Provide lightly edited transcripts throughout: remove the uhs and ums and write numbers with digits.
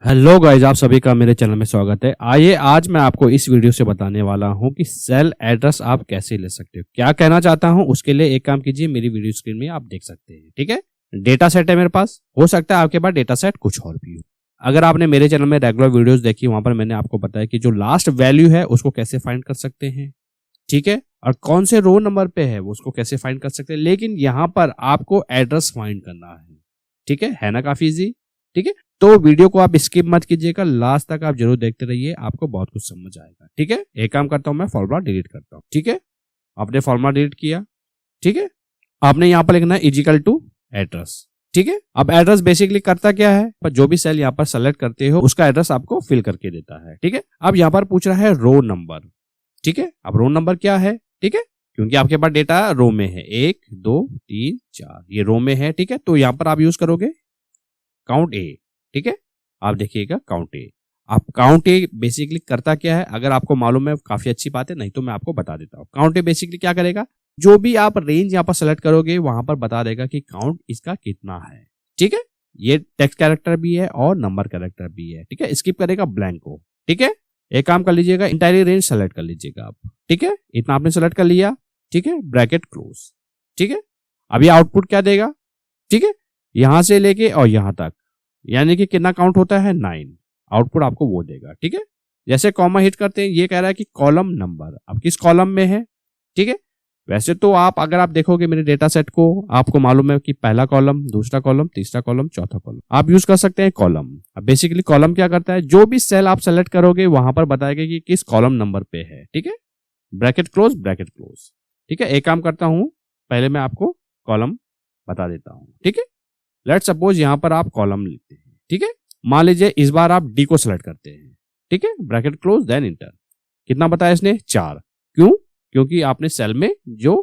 Hello guys, आप सभी का मेरे चैनल में स्वागत है। आइए आज मैं आपको इस वीडियो से बताने वाला हूं कि सेल एड्रेस आप कैसे ले सकते हो। क्या कहना चाहता हूं उसके लिए एक काम कीजिए, मेरी वीडियो स्क्रीन में आप देख सकते हैं। ठीक है, डेटा सेट है मेरे पास, हो सकता है आपके पास डेटा सेट कुछ और भी हो। अगर आपने मेरे चैनल में रेगुलर वीडियोस देखी, वहां पर मैंने आपको बताया कि जो लास्ट वैल्यू है उसको कैसे फाइंड कर सकते हैं, ठीक है, और कौन से रो नंबर पे है वो उसको कैसे फाइंड कर सकते हैं। लेकिन यहाँ पर आपको एड्रेस फाइंड करना है। ठीक है ना, काफी इजी। ठीक है, तो वीडियो को आप स्किप मत कीजिएगा, लास्ट तक आप जरूर देखते रहिए, आपको बहुत कुछ समझ आएगा। ठीक है, एक काम करता हूं, मैं फॉर्मूला डिलीट करता हूं। ठीक है, आपने फॉर्मूला डिलीट किया। ठीक है, आपने यहाँ पर लिखना है इजिकल टू एड्रेस। ठीक है, अब एड्रेस बेसिकली करता क्या है, पर जो भी सेल यहाँ पर सेलेक्ट करते हो उसका एड्रेस आपको फिल करके देता है। ठीक है, अब यहाँ पर पूछ रहा है रो नंबर। ठीक है, अब रो नंबर क्या है, ठीक है, क्योंकि आपके पास डेटा रो में है, 1 2 3 4, ये रो में है। ठीक है, तो यहाँ पर आप यूज करोगे काउंट ए। ठीक है, आप देखिएगा काउंट ए। आप काउंट ए बेसिकली करता क्या है, अगर आपको मालूम है काफी अच्छी बात है, नहीं तो मैं आपको बता देता हूँ। काउंट ए बेसिकली क्या करेगा, जो भी आप रेंज यहाँ पर सेलेक्ट करोगे वहां पर बता देगा कि काउंट इसका कितना है। ठीक है, ये टेक्स्ट कैरेक्टर भी है और नंबर कैरेक्टर भी है। ठीक है, स्किप करेगा ब्लैंक को। ठीक है, एक काम कर लीजिएगा, इंटायरली रेंज सेलेक्ट कर लीजिएगा आप। ठीक है, इतना आपने सेलेक्ट कर लिया। ठीक है, ब्रैकेट क्लोज। ठीक है, अब ये आउटपुट क्या देगा, ठीक है, यहां से लेके और यहां तक, यानी कि कितना काउंट होता है 9, आउटपुट आपको वो देगा। ठीक है, जैसे कॉमा हिट करते हैं, ये कह रहा है कि कॉलम नंबर अब किस कॉलम में है। ठीक है, वैसे तो आप अगर आप देखोगे मेरे डेटा सेट को, आपको मालूम है कि पहला कॉलम, दूसरा कॉलम, तीसरा कॉलम, चौथा कॉलम, आप यूज कर सकते हैं कॉलम। अब बेसिकली कॉलम क्या करता है, जो भी सेल आप सेलेक्ट करोगे वहां पर बताएगा कि किस कॉलम नंबर पे है। ठीक है, ब्रैकेट क्लोज, ब्रैकेट क्लोज। ठीक है, एक काम करता हूं, पहले मैं आपको कॉलम बता देता हूं। ठीक है, लेट सपोज यहां पर आप कॉलम लिखते हैं। ठीक है, मान लीजिए इस बार आप डी को सेलेक्ट करते हैं। ठीक है, ब्रैकेट क्लोज देन इंटर। कितना बताया इसने, 4। क्यों, क्योंकि आपने सेल में जो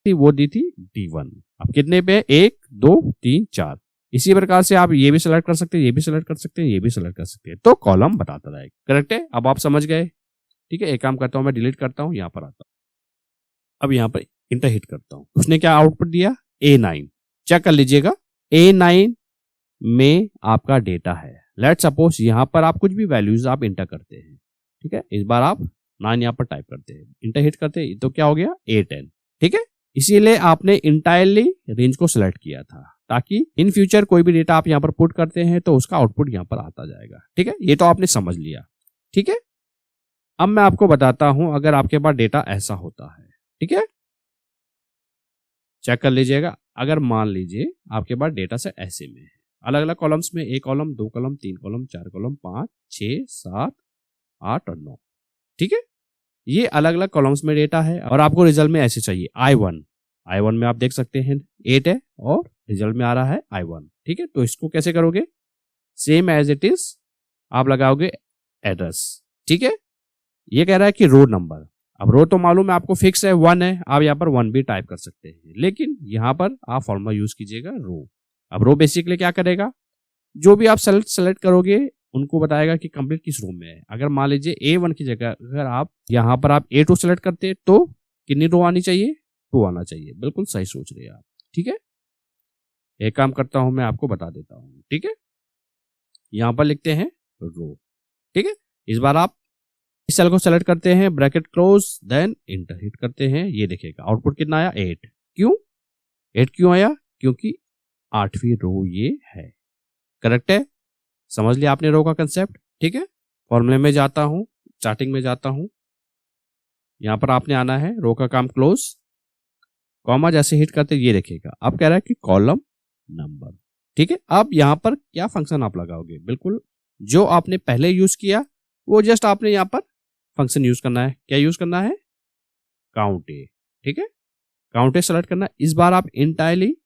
थी वो दी थी D1। अब कितने पे, 1 2 3 4। इसी प्रकार से आप ये भी सेलेक्ट कर सकते हैं, ये भी सेलेक्ट कर सकते हैं, ये भी सेलेक्ट कर सकते हैं, तो कॉलम बताता रहेगा। करेक्ट है, अब आप समझ गए। ठीक है, एक काम करता हूं, मैं डिलीट करता हूं, यहां पर आता हूं, अब यहां पर इंटर हिट करता हूं। उसने क्या आउटपुट दिया, A9। चेक कर लीजिएगा, A9 में आपका डेटा है। लेट सपोज यहां पर आप कुछ भी वैल्यूज आप इंटर करते हैं। ठीक है, इस बार आप 9 यहां पर टाइप करते हैं, इंटर हिट करते हैं, तो क्या हो गया, A10। ठीक है, इसीलिए आपने इंटायरली रेंज को सिलेक्ट किया था, ताकि इन फ्यूचर कोई भी डेटा आप यहां पर पुट करते हैं तो उसका आउटपुट यहां पर आता जाएगा। ठीक है, ये तो आपने समझ लिया। ठीक है, अब मैं आपको बताता हूं, अगर आपके पास डेटा ऐसा होता है। ठीक है, चेक कर लीजिएगा, अगर मान लीजिए आपके पास डेटा से ऐसे में है, अलग अलग कॉलम्स में, 1 कॉलम, 2 कॉलम, 3 कॉलम, 4 कॉलम, 5 6 7 8 और 9। ठीक है, ये अलग अलग कॉलम्स में डेटा है और आपको रिजल्ट में ऐसे चाहिए I1 में आप देख सकते हैं 8 है और रिजल्ट में आ रहा है I1। ठीक है, तो इसको कैसे करोगे, सेम एज इट इज आप लगाओगे एड्रेस। ठीक है, ये कह रहा है कि रो नंबर, अब रो तो मालूम है आपको फिक्स है 1 है, आप यहाँ पर 1 भी टाइप कर सकते हैं, लेकिन यहाँ पर आप फॉर्मूला यूज कीजिएगा रो। अब रो बेसिकली क्या करेगा, जो भी आप सेलेक्ट करोगे उनको बताएगा कि कंप्लीट किस रो में है। अगर मान लीजिए A1 की जगह अगर आप यहाँ पर आप A2 सेलेक्ट करते हैं तो कितनी रो आनी चाहिए, 2 आना चाहिए। बिल्कुल सही सोच रहे हैं आप। ठीक है, एक काम करता हूं, मैं आपको बता देता हूं। ठीक है, यहाँ पर लिखते हैं रो। ठीक है, इस बार आप इस सेल को सेलेक्ट करते हैं, bracket close then enter hit करते हैं, ये देखिएगा आउटपुट कितना आया, 8। क्यों 8 क्यों आया, क्योंकि 8वीं रो ये है। करेक्ट है, समझ लिया आपने रो का कंसेप्ट। ठीक है, फॉर्मूले में जाता हूं, स्टार्टिंग में जाता हूं, यहां पर आपने आना है, रो का काम क्लोज, कॉमा जैसे हिट करते ये देखिएगा, अब कह रहा है कि कॉलम नंबर। ठीक है, अब यहां पर क्या फंक्शन आप लगाओगे, बिल्कुल जो आपने पहले यूज किया वो जस्ट आपने यहां पर फंक्शन यूज करना है। क्या यूज करना है, काउंट ए। ठीक है, काउंट ए सेलेक्ट करना, इस बार आप इंटायरली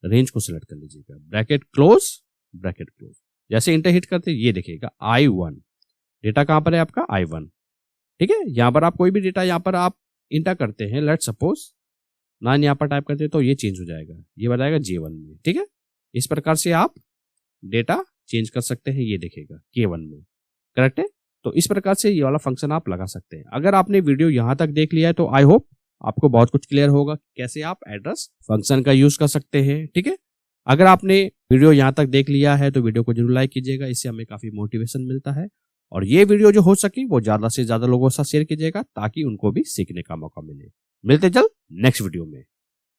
रेंज को सिलेक्ट कर लीजिएगा, ब्रैकेट क्लोज, ब्रैकेट क्लोज, जैसे इंटर हिट करते ये देखिएगा I1, डेटा कहां पर है आपका I1। ठीक है, यहां पर आप कोई भी डेटा यहां पर आप इंटर करते हैं, लेट सपोज 9 यहां पर टाइप करते हैं तो ये चेंज हो जाएगा, ये बताएगा J1 में। ठीक है, इस प्रकार से आप डेटा चेंज कर सकते हैं, ये देखेगा K1 में। करेक्ट है, तो इस प्रकार से ये वाला फंक्शन आप लगा सकते हैं। अगर आपने वीडियो यहां तक देख लिया है तो आई होप आपको बहुत कुछ क्लियर होगा कैसे आप एड्रेस फंक्शन का यूज कर सकते हैं। ठीक है, अगर आपने वीडियो यहाँ तक देख लिया है तो वीडियो को जरूर लाइक कीजिएगा, इससे हमें काफी मोटिवेशन मिलता है। और ये वीडियो जो हो सके वो ज्यादा से ज्यादा लोगों के साथ शेयर कीजिएगा ताकि उनको भी सीखने का मौका मिले। मिलते जल्द नेक्स्ट वीडियो में।